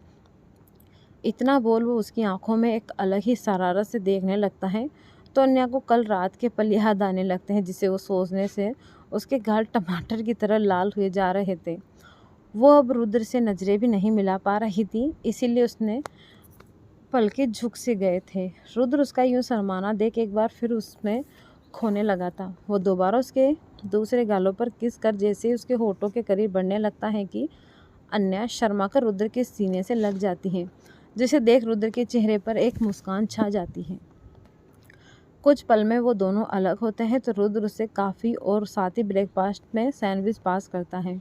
इतना बोल वो उसकी आंखों में एक अलग ही शरारत से देखने लगता है तो अन्या को कल रात के पल याद आने लगते हैं जिसे वो सोचने से उसके गाल टमाटर की तरह लाल हुए जा रहे थे। वो अब रुद्र से नज़रें भी नहीं मिला पा रही थी, इसीलिए उसने पलके झुक से गए थे। रुद्र उसका यूं शर्माना देख एक बार फिर उसमें खोने लगा था। वो दोबारा उसके दूसरे गालों पर किस कर जैसे ही उसके होठों के करीब बढ़ने लगता है कि अन्या शर्मा कर रुद्र के सीने से लग जाती है, जिसे देख रुद्र के चेहरे पर एक मुस्कान छा जाती है। कुछ पल में वो दोनों अलग होते हैं तो रुद्र उसे काफ़ी और साथ ही ब्रेकफास्ट में सैंडविच पास करता है।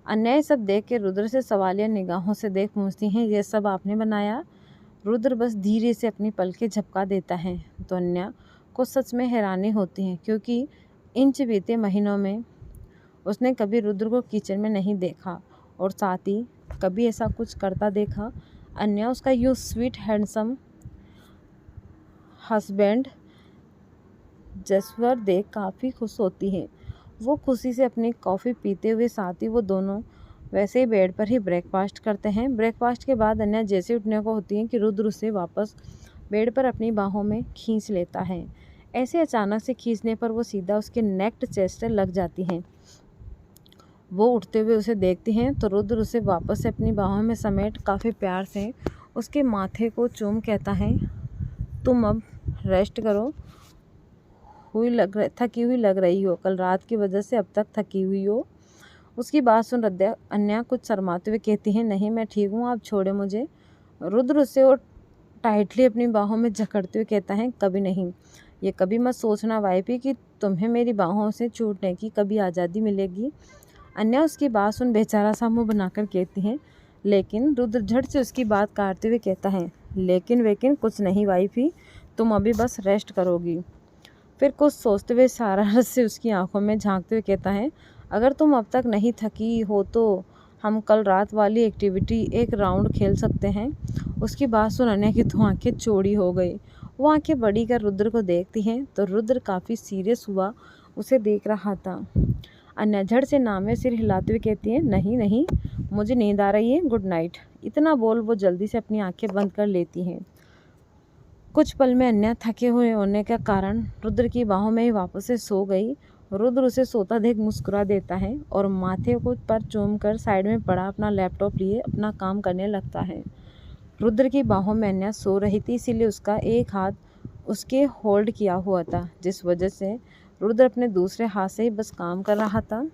अन्या ये सब देख के रुद्र से सवालिया निगाहों से देख पूछती हैं, ये सब आपने बनाया? रुद्र बस धीरे से अपनी पलकें झपका देता है तो अन्या को सच में हैरानी होती है क्योंकि इन बीते महीनों में उसने कभी रुद्र को किचन में नहीं देखा और साथ ही कभी ऐसा कुछ करता देखा। अन्या उसका यूँ स्वीट हैंडसम हस्बैंड जसवर देख काफ़ी खुश होती है। वो खुशी से अपनी कॉफ़ी पीते हुए साथ ही वो दोनों वैसे ही बेड पर ही ब्रेकफास्ट करते हैं। ब्रेकफास्ट के बाद अन्या जैसे उठने को होती है कि रुद्र उसे वापस बेड पर अपनी बाहों में खींच लेता है। ऐसे अचानक से खींचने पर वो सीधा उसके नेक चेस्ट से लग जाती हैं। वो उठते हुए उसे देखती हैं तो रुद्र उसे वापस से अपनी बाहों में समेट काफ़ी प्यार से उसके माथे को चूम कहता है, तुम अब रेस्ट करो, थकी हुई लग रही हो, कल रात की वजह से अब तक थकी हुई हो। उसकी बात सुन अन्या कुछ शर्माते हुए कहती है, नहीं मैं ठीक हूँ, आप छोड़े मुझे। रुद्र उससे और टाइटली अपनी बाहों में जकड़ते हुए कहता है, कभी नहीं, ये कभी मत सोचना वाइफी कि तुम्हें मेरी बाहों से छूटने की कभी आज़ादी मिलेगी। अन्या उसकी बात सुन बेचारा सा मुँह बनाकर कहती है, लेकिन रुद्र झट से उसकी बात काटते हुए कहता है, लेकिन वेकिन कुछ नहीं वाइफी, तुम अभी बस रेस्ट करोगी। फिर कुछ सोचते हुए शरारत से उसकी आंखों में झांकते हुए कहता है, अगर तुम अब तक नहीं थकी हो तो हम कल रात वाली एक्टिविटी एक राउंड खेल सकते हैं। उसकी बात सुन अन्या की तो आंखें चौड़ी हो गई। वो आंखें बड़ी कर रुद्र को देखती हैं तो रुद्र काफ़ी सीरियस हुआ उसे देख रहा था। अन्या झट से नाम में सिर हिलाते हुए कहती है, नहीं नहीं, मुझे नींद आ रही है, गुड नाइट। इतना बोल वो जल्दी से अपनी आंखें बंद कर लेती हैं। कुछ पल में अन्या थके हुए होने के कारण रुद्र की बाहों में ही वापस से सो गई। रुद्र उसे सोता देख मुस्कुरा देता है और माथे को पर चूम कर साइड में पड़ा अपना लैपटॉप लिए अपना काम करने लगता है। रुद्र की बाहों में अन्या सो रही थी, इसीलिए उसका एक हाथ उसके होल्ड किया हुआ था, जिस वजह से रुद्र अपने दूसरे हाथ से ही बस काम कर रहा था।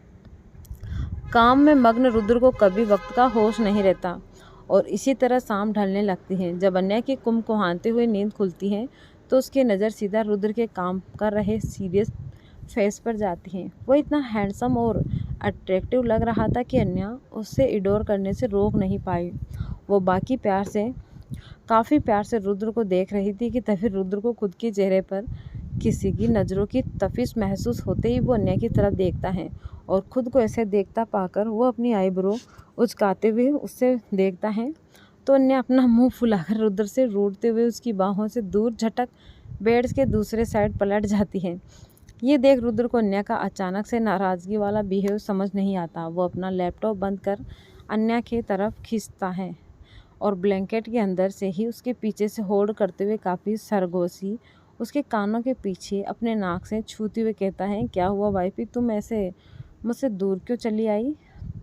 काम में मग्न रुद्र को कभी वक्त का होश नहीं रहता और इसी तरह शाम ढलने लगती है। जब अन्या की कुमकुहाते हुए नींद खुलती है तो उसकी नज़र सीधा रुद्र के काम कर रहे सीरियस फेस पर जाती है। वो इतना हैंडसम और अट्रैक्टिव लग रहा था कि अन्या उससे इडोर करने से रोक नहीं पाई। वो काफ़ी प्यार से रुद्र को देख रही थी कि तभी रुद्र को खुद के चेहरे पर किसी की नज़रों की तफिश महसूस होते ही वो अन्या की तरफ देखता है और खुद को ऐसे देखता पाकर वो अपनी आईब्रो उचकाते हुए उससे देखता है तो अन्या अपना मुंह फुलाकर रुद्र से रूठते हुए उसकी बाहों से दूर झटक बेड के दूसरे साइड पलट जाती है। ये देख रुद्र को अन्या का अचानक से नाराज़गी वाला बिहेव समझ नहीं आता। वो अपना लैपटॉप बंद कर अन्या की तरफ खींचता है और ब्लैंकेट के अंदर से ही उसके पीछे से होल्ड करते हुए काफ़ी सरगोशी उसके कानों के पीछे अपने नाक से छूते हुए कहता है, क्या हुआ वाइफी, तुम ऐसे मुझसे दूर क्यों चली आई?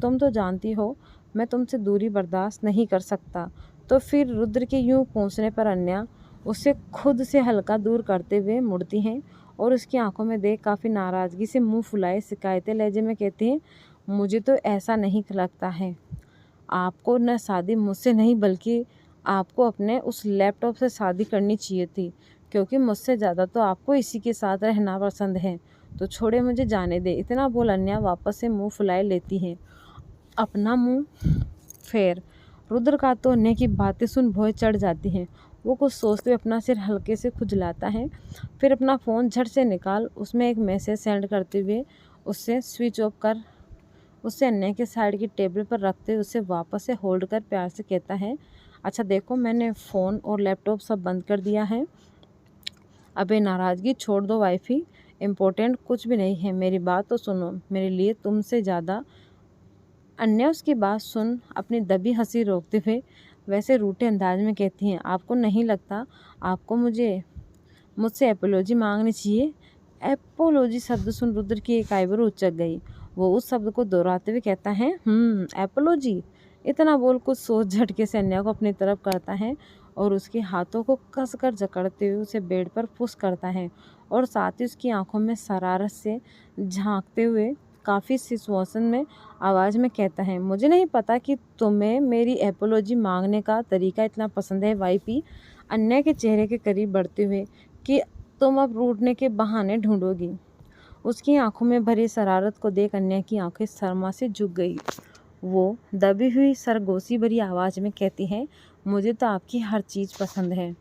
तुम तो जानती हो मैं तुमसे दूरी बर्दाश्त नहीं कर सकता। तो फिर रुद्र के यूं पूछने पर अन्या उसे खुद से हल्का दूर करते हुए मुड़ती हैं और उसकी आंखों में देख काफ़ी नाराज़गी से मुंह फुलाए शिकायती लहजे में कहती हैं, मुझे तो ऐसा नहीं लगता है। आपको न शादी मुझसे नहीं बल्कि आपको अपने उस लैपटॉप से शादी करनी चाहिए थी, क्योंकि मुझसे ज़्यादा तो आपको इसी के साथ रहना पसंद है। तो छोड़े, मुझे जाने दे। इतना बोल अन्या वापस से मुंह फुलाए लेती हैं अपना मुंह फेर। रुद्र का तो अन्य की बातें सुन भौं चढ़ जाती हैं। वो कुछ सोचते हुए अपना सिर हल्के से खुजलाता है, फिर अपना फ़ोन झट से निकाल उसमें एक मैसेज सेंड करते हुए उससे स्विच ऑफ कर उसे अन्य के साइड की टेबल पर रखते हुए उसे वापस से होल्ड कर प्यार से कहता है, अच्छा देखो, मैंने फ़ोन और लैपटॉप सब बंद कर दिया है। अबे नाराज़गी छोड़ दो वाइफी, इम्पोर्टेंट कुछ भी नहीं है, मेरी बात तो सुनो, मेरे लिए तुमसे ज़्यादा। अन्य उसकी बात सुन अपनी दबी हंसी रोकते हुए वैसे रूठे अंदाज में कहती हैं, आपको नहीं लगता आपको मुझसे एपोलॉजी मांगनी चाहिए? एपोलॉजी शब्द सुन रुद्र की एक आईब्रो उचक गई। वो उस शब्द को दोहराते हुए कहता है, एपोलॉजी। इतना बोल कुछ सोच झटके से अन्या को अपनी तरफ करता है और उसके हाथों को कसकर जकड़ते हुए उसे बेड पर पुश करता है और साथ ही उसकी आंखों में शरारत से झांकते हुए काफ़ी सिचुएशन में आवाज़ में कहता है, मुझे नहीं पता कि तुम्हें मेरी एपोलॉजी मांगने का तरीका इतना पसंद है वाइफी। अन्य के चेहरे के करीब बढ़ते हुए कि तुम अब रूठने के बहाने ढूंढोगी। उसकी आंखों में भरी शरारत को देख अन्या की आंखें शर्मा से झुक गई। वो दबी हुई सरगोशी भरी आवाज़ में कहती है, मुझे तो आपकी हर चीज़ पसंद है।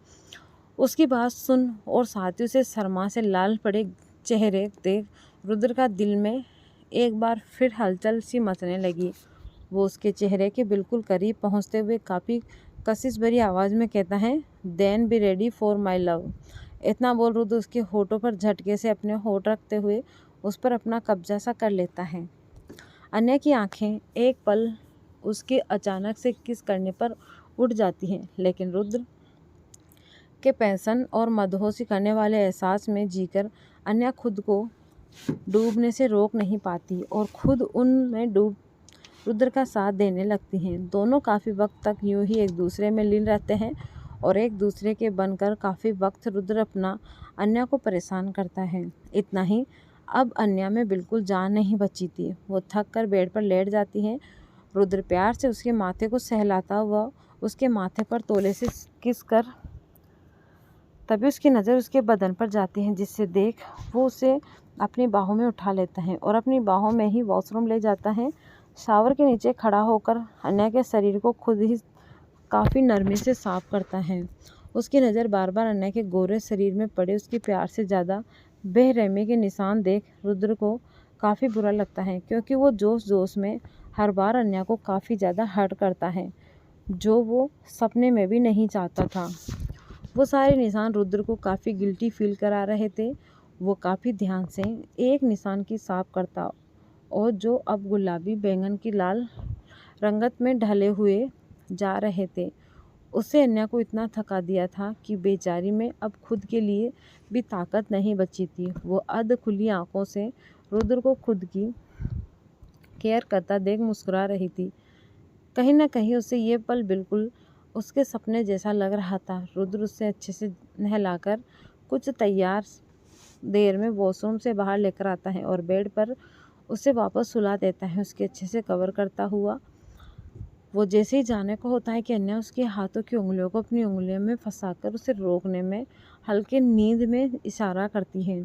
उसकी बात सुन और साथ ही उसे शर्मा से लाल पड़े चेहरे देख रुद्र का दिल में एक बार फिर हलचल सी मचने लगी। वो उसके चेहरे के बिल्कुल करीब पहुंचते हुए काफ़ी कशिश भरी आवाज़ में कहता है, then be ready for my love. इतना बोल रुद्र उसके होठों पर झटके से अपने होठ रखते हुए उस पर अपना कब्जा सा कर लेता है। अन्य की आंखें एक पल उसके अचानक से किस करने पर उठ जाती हैं, लेकिन रुद्र के पैसन और मदहोशी करने वाले एहसास में जीकर अन्या खुद को डूबने से रोक नहीं पाती और खुद उनमें डूब रुद्र का साथ देने लगती हैं। दोनों काफ़ी वक्त तक यूं ही एक दूसरे में लीन रहते हैं और एक दूसरे के बनकर काफ़ी वक्त रुद्र अपना अन्या को परेशान करता है। इतना ही, अब अन्या में बिल्कुल जान नहीं बची थी। वो थक कर बेड पर लेट जाती है। रुद्र प्यार से उसके माथे को सहलाता हुआ उसके माथे पर तोले से किस कर तभी उसकी नज़र उसके बदन पर जाती है, जिससे देख वो उसे अपनी बाहों में उठा लेता है और अपनी बाहों में ही वॉशरूम ले जाता है। शावर के नीचे खड़ा होकर अन्या के शरीर को खुद ही काफ़ी नरमी से साफ करता है। उसकी नज़र बार बार अन्या के गोरे शरीर में पड़े उसके प्यार से ज़्यादा बेरहमी के निशान देख रुद्र को काफ़ी बुरा लगता है, क्योंकि वो जोश जोश में हर बार अन्या को काफ़ी ज़्यादा हर्ट करता है, जो वो सपने में भी नहीं चाहता था। वो सारे निशान रुद्र को काफ़ी गिल्टी फील करा रहे थे। वो काफ़ी ध्यान से एक निशान की साफ करता और जो अब गुलाबी बैंगन की लाल रंगत में ढले हुए जा रहे थे। उससे अन्या को इतना थका दिया था कि बेचारी में अब खुद के लिए भी ताकत नहीं बची थी। वो अध खुली आंखों से रुद्र को खुद की केयर करता देख मुस्कुरा रही थी। कहीं ना कहीं उसे ये पल बिल्कुल उसके सपने जैसा लग रहा था। रुद्र उससे अच्छे से नहलाकर कुछ तैयार देर में वॉशरूम से बाहर लेकर आता है और बेड पर उसे वापस सुला देता है, उसके अच्छे से कवर करता हुआ। वो जैसे ही जाने को होता है कि अन्या उसके हाथों की उंगलियों को अपनी उंगलियों में फंसाकर उसे रोकने में हल्के नींद में इशारा करती है।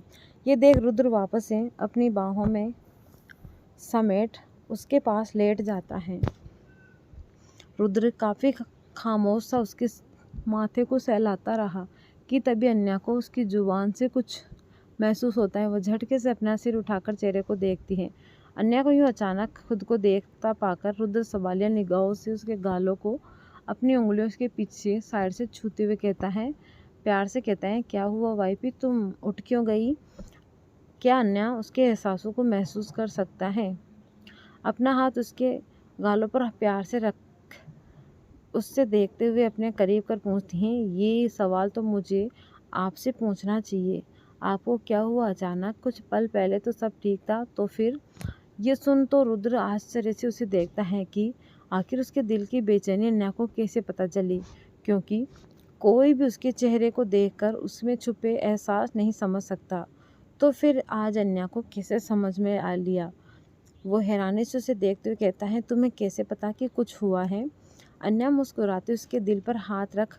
ये देख रुद्र वापस से अपनी बाहों में समेट उसके पास लेट जाता है। रुद्र काफ़ी खामोश सा उसके माथे को सहलाता रहा कि तभी अन्या को उसकी जुबान से कुछ महसूस होता है। वह झटके से अपना सिर उठाकर चेहरे को देखती है। अन्या को यूँ अचानक खुद को देखता पाकर रुद्र सवालिया निगाहों से उसके गालों को अपनी उंगलियों के पीछे साइड से छूते हुए कहता है, प्यार से कहता है, क्या हुआ वाइपी, तुम उठ क्यों गई? क्या अन्या उसके एहसासों को महसूस कर सकता है? अपना हाथ उसके गालों पर प्यार से रख उससे देखते हुए अपने करीब कर पूछती हैं, ये सवाल तो मुझे आपसे पूछना चाहिए। आपको क्या हुआ अचानक? कुछ पल पहले तो सब ठीक था, तो फिर? ये सुन तो रुद्र आश्चर्य से उसे देखता है कि आखिर उसके दिल की बेचैनी अन्या को कैसे पता चली, क्योंकि कोई भी उसके चेहरे को देखकर उसमें छुपे एहसास नहीं समझ सकता। तो फिर आज अन्या को कैसे समझ में आ लिया? वो हैरानी से उसे देखते हुए कहता है, तुम्हें कैसे पता कि कुछ हुआ है? अन्या मुस्कुराते उसके दिल पर हाथ रख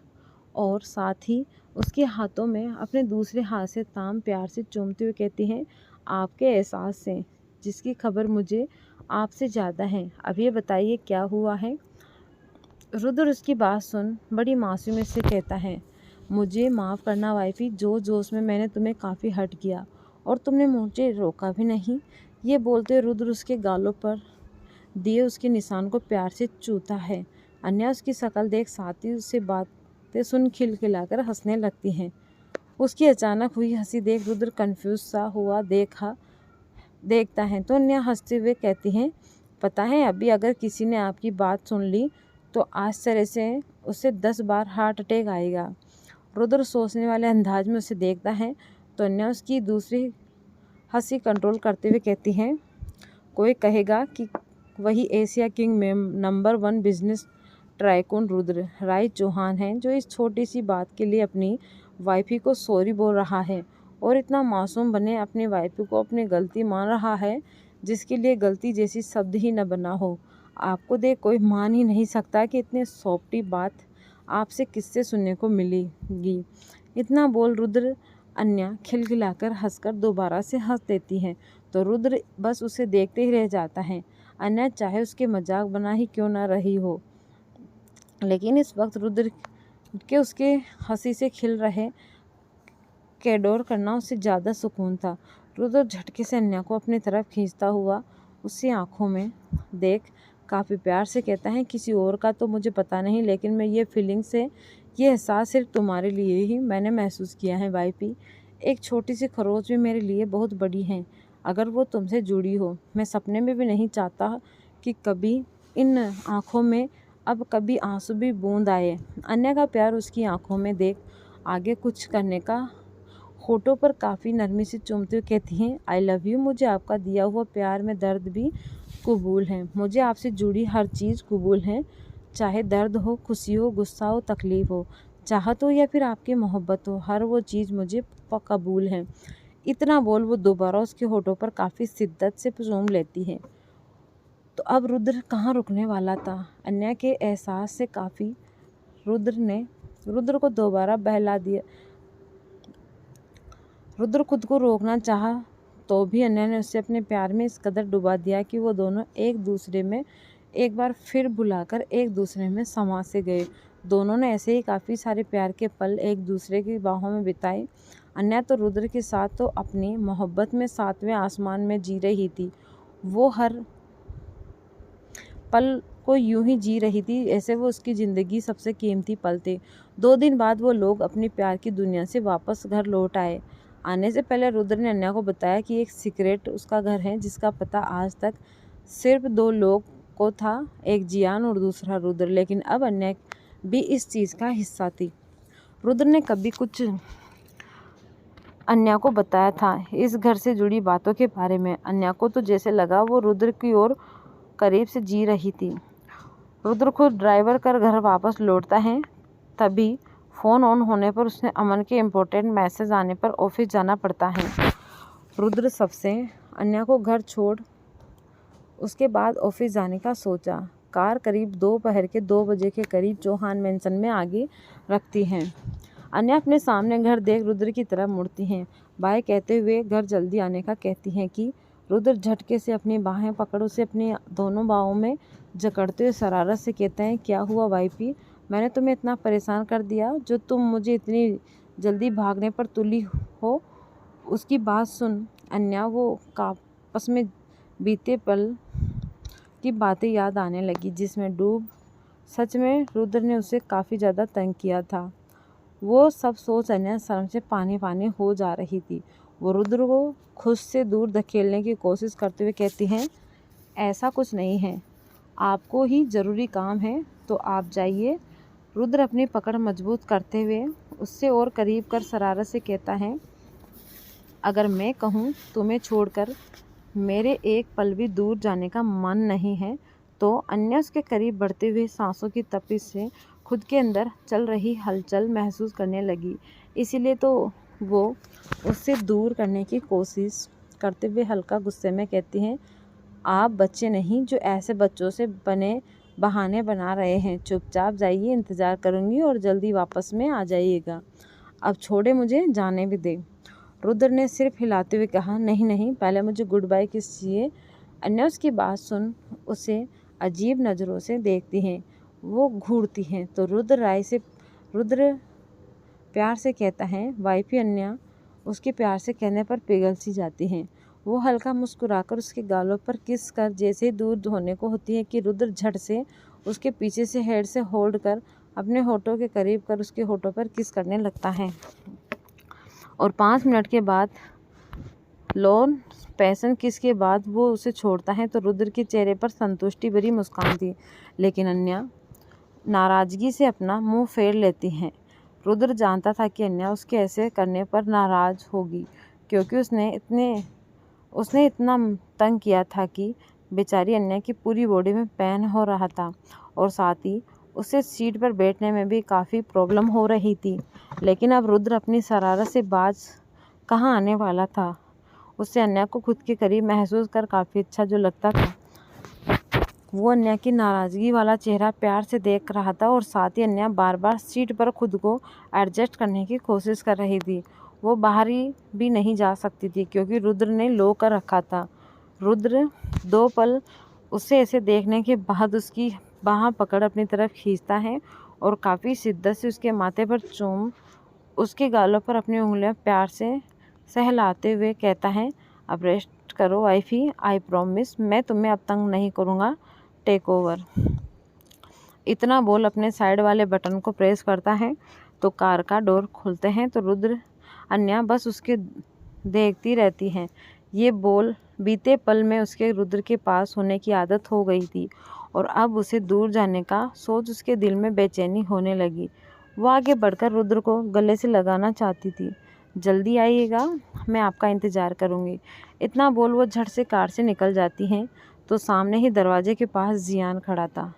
और साथ ही उसके हाथों में अपने दूसरे हाथ से ताम प्यार से चूमते हुए कहती हैं, आपके एहसास से, जिसकी खबर मुझे आपसे ज़्यादा है। अब ये बताइए क्या हुआ है? रुद्र उसकी बात सुन बड़ी मासूमियत से कहता है, मुझे माफ़ करना वाइफी, जो जोश में मैंने तुम्हें काफ़ी हर्ट किया और तुमने मुझे रोका भी नहीं। ये बोलते रुद्र उसके गालों पर दिए उसके निशान को प्यार से चूता है। अन्या उसकी शक्ल देख साथ ही उससे बातें सुन खिलखिलाकर हंसने लगती हैं। उसकी अचानक हुई हंसी देख रुद्र कंफ्यूज सा हुआ देखता है तो अन्या हंसते हुए कहती हैं, पता है अभी अगर किसी ने आपकी बात सुन ली तो आश्चर्य से उसे 10 बार हार्ट अटैक आएगा। रुद्र सोचने वाले अंदाज में उसे देखता है तो अन्या उसकी दूसरी हंसी कंट्रोल करते हुए कहती हैं, कोई कहेगा कि वही एशिया किंग में नंबर 1 बिजनेस टाइकून रुद्र राय चौहान हैं, जो इस छोटी सी बात के लिए अपनी वाइफी को सॉरी बोल रहा है और इतना मासूम बने अपनी वाइफी को अपनी गलती मान रहा है, जिसके लिए गलती जैसी शब्द ही न बना हो। आपको देख कोई मान ही नहीं सकता कि इतनी सॉफ्टी बात आपसे किससे सुनने को मिलेगी। इतना बोल रुद्र अन्या खिलखिलाकर हंसकर दोबारा से हंस देती है तो रुद्र बस उसे देखते ही रह जाता है। अन्या चाहे उसके मजाक बना ही क्यों ना रही हो, लेकिन इस वक्त रुद्र के उसके हंसी से खिल रहे कैडोर करना उससे ज़्यादा सुकून था। रुद्र झटके से अन्या को अपनी तरफ खींचता हुआ उससे आंखों में देख काफ़ी प्यार से कहता है, किसी और का तो मुझे पता नहीं, लेकिन मैं ये फीलिंग से ये एहसास सिर्फ तुम्हारे लिए ही मैंने महसूस किया है वाइपी। एक छोटी सी खरोच भी मेरे लिए बहुत बड़ी है अगर वो तुमसे जुड़ी हो। मैं सपने में भी नहीं चाहता कि कभी इन आँखों में अब कभी आंसू भी बूंद आए। अन्या का प्यार उसकी आंखों में देख आगे कुछ करने का होठों पर काफ़ी नरमी से चूमते हुए कहती हैं, आई लव यू। मुझे आपका दिया हुआ प्यार में दर्द भी कबूल है। मुझे आपसे जुड़ी हर चीज़ कबूल है, चाहे दर्द हो, खुशी हो, गुस्सा हो, तकलीफ़ हो, चाहत हो या फिर आपकी मोहब्बत हो, हर वो चीज़ मुझे कबूल है। इतना बोल वो दोबारा उसके होठों पर काफ़ी शिद्दत से चूम लेती है। तो अब रुद्र कहाँ रुकने वाला था। अन्या के एहसास से काफ़ी रुद्र को दोबारा बहला दिया। रुद्र खुद को रोकना चाहा तो भी अन्या ने उसे अपने प्यार में इस कदर डुबा दिया कि वो दोनों एक दूसरे में एक बार फिर बुलाकर एक दूसरे में समा से गए। दोनों ने ऐसे ही काफ़ी सारे प्यार के पल एक दूसरे की बाहों में बिताए। अन्या तो रुद्र के साथ तो अपनी मोहब्बत में 7वें आसमान में जी रही थी। वो हर पल को यूं ही जी रही थी ऐसे वो उसकी ज़िंदगी सबसे कीमती पल थे। 2 दिन बाद वो लोग अपनी प्यार की दुनिया से वापस घर लौट आए। आने से पहले रुद्र ने अन्या को बताया कि एक सीक्रेट उसका घर है जिसका पता आज तक सिर्फ 2 लोग को था, एक जियान और दूसरा रुद्र। लेकिन अब अन्या भी इस चीज़ का हिस्सा थी। रुद्र ने कभी कुछ अन्या को बताया था इस घर से जुड़ी बातों के बारे में। अन्या को तो जैसे लगा वो रुद्र की ओर करीब से जी रही थी। रुद्र खुद ड्राइवर कर घर वापस लौटता है, तभी फ़ोन ऑन होने पर उसने अमन के इम्पोर्टेंट मैसेज आने पर ऑफिस जाना पड़ता है। रुद्र सबसे अन्या को घर छोड़ उसके बाद ऑफिस जाने का सोचा, कार करीब दोपहर के 2 बजे के करीब चौहान मैंसन में आगे रखती हैं। अन्या अपने सामने घर देख रुद्र की तरफ मुड़ती हैं। बाय कहते हुए घर जल्दी आने का कहती हैं कि रुद्र झटके से अपनी बाहें पकड़ उसे अपनी दोनों बाहों में जकड़ते हुए शरारत से कहते हैं, क्या हुआ वाइफी, मैंने तुम्हें इतना परेशान कर दिया जो तुम मुझे इतनी जल्दी भागने पर तुली हो। उसकी बात सुन अन्या वो आपस में बीते पल की बातें याद आने लगी जिसमें डूब सच में रुद्र ने उसे काफ़ी ज़्यादा तंग किया था। वो सब सोच अन्या शर्म से पानी पानी हो जा रही थी। वो रुद्र को खुद से दूर धकेलने की कोशिश करते हुए कहती हैं, ऐसा कुछ नहीं है, आपको ही ज़रूरी काम है तो आप जाइए। रुद्र अपनी पकड़ मजबूत करते हुए उससे और करीब कर शरारत से कहता है, अगर मैं कहूँ तुम्हें छोड़कर मेरे एक पल भी दूर जाने का मन नहीं है तो अन्य उसके करीब बढ़ते हुए सांसों की तपिश से खुद के अंदर चल रही हलचल महसूस करने लगी। इसीलिए तो वो उससे दूर करने की कोशिश करते हुए हल्का गुस्से में कहती हैं, आप बच्चे नहीं जो ऐसे बच्चों से बने बहाने बना रहे हैं। चुपचाप जाइए, इंतज़ार करूँगी और जल्दी वापस में आ जाइएगा। अब छोड़े, मुझे जाने भी दे। रुद्र ने सिर्फ हिलाते हुए कहा, नहीं नहीं, पहले मुझे गुड बाय कीजिए। अन्य उसकी बात सुन उसे अजीब नज़रों से देखती हैं। वो घूरती हैं तो रुद्र प्यार से कहता है, वाइफी। अन्या उसके प्यार से कहने पर पिघल सी जाती हैं। वो हल्का मुस्कुराकर उसके गालों पर किस कर जैसे ही दूर होने को होती है कि रुद्र झट से उसके पीछे से हेड से होल्ड कर अपने होठों के करीब कर उसके होठों पर किस करने लगता है। और 5 मिनट के बाद लॉन पैसन किस के बाद वो उसे छोड़ता है तो रुद्र के चेहरे पर संतुष्टि भरी मुस्कान थी, लेकिन अन्या नाराज़गी से अपना मुंह फेर लेती हैं। रुद्र जानता था कि अन्या उसके ऐसे करने पर नाराज़ होगी क्योंकि उसने इतना तंग किया था कि बेचारी अन्या की पूरी बॉडी में पेन हो रहा था और साथ ही उसे सीट पर बैठने में भी काफ़ी प्रॉब्लम हो रही थी। लेकिन अब रुद्र अपनी शरारत से बाज कहाँ आने वाला था। उससे अन्या को खुद के करीब महसूस कर काफ़ी अच्छा जो लगता था। वो अन्या की नाराज़गी वाला चेहरा प्यार से देख रहा था और साथ ही अन्या बार बार सीट पर खुद को एडजस्ट करने की कोशिश कर रही थी। वो बाहर ही भी नहीं जा सकती थी क्योंकि रुद्र ने लो कर रखा था। रुद्र 2 पल उसे ऐसे देखने के बाद उसकी बाँह पकड़ अपनी तरफ खींचता है और काफ़ी शिद्दत से उसके माथे पर चूम उसके गालों पर अपनी उंगलियां प्यार से सहलाते हुए कहता है, अब रेस्ट करो वाइफी, आई प्रॉमिस मैं तुम्हें अब तंग नहीं करूँगा, टेक ओवर। इतना बोल अपने साइड वाले बटन को प्रेस करता है तो कार का डोर खुलते हैं तो रुद्र अन्या बस उसके देखती रहती हैं। ये बोल बीते पल में उसके रुद्र के पास होने की आदत हो गई थी और अब उसे दूर जाने का सोच उसके दिल में बेचैनी होने लगी। वो आगे बढ़कर रुद्र को गले से लगाना चाहती थी। जल्दी आइएगा, मैं आपका इंतज़ार करूँगी। इतना बोल वो झट से कार से निकल जाती हैं तो सामने ही दरवाजे के पास जियान खड़ा था।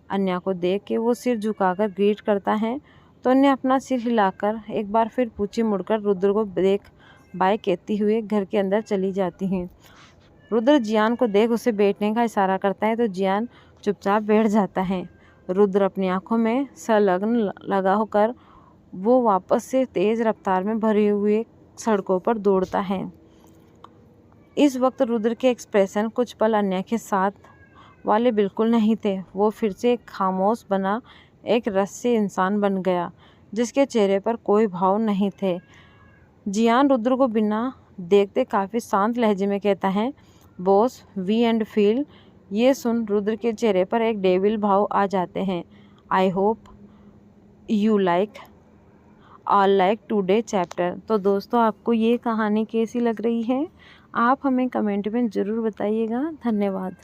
अन्या को देख के वो सिर झुकाकर ग्रीट करता है तो अन्या अपना सिर हिलाकर एक बार फिर पीछे मुड़कर रुद्र को देख बाय कहती हुए घर के अंदर चली जाती हैं। रुद्र जियान को देख उसे बैठने का इशारा करता है तो जियान चुपचाप बैठ जाता है। रुद्र अपनी आंखों में संलग्न लगा होकर वो वापस से तेज़ रफ्तार में भरे हुए सड़कों पर दौड़ता है। इस वक्त रुद्र के एक्सप्रेशन कुछ पल अन्या के साथ वाले बिल्कुल नहीं थे। वो फिर से एक खामोश बना एक रस्सी इंसान बन गया जिसके चेहरे पर कोई भाव नहीं थे। जियान रुद्र को बिना देखते काफ़ी शांत लहजे में कहता है, बॉस वी एंड फील। ये सुन रुद्र के चेहरे पर एक डेविल भाव आ जाते हैं। I hope you like today chapter. तो दोस्तों, आपको ये कहानी कैसी लग रही है, आप हमें कमेंट में ज़रूर बताइएगा। धन्यवाद।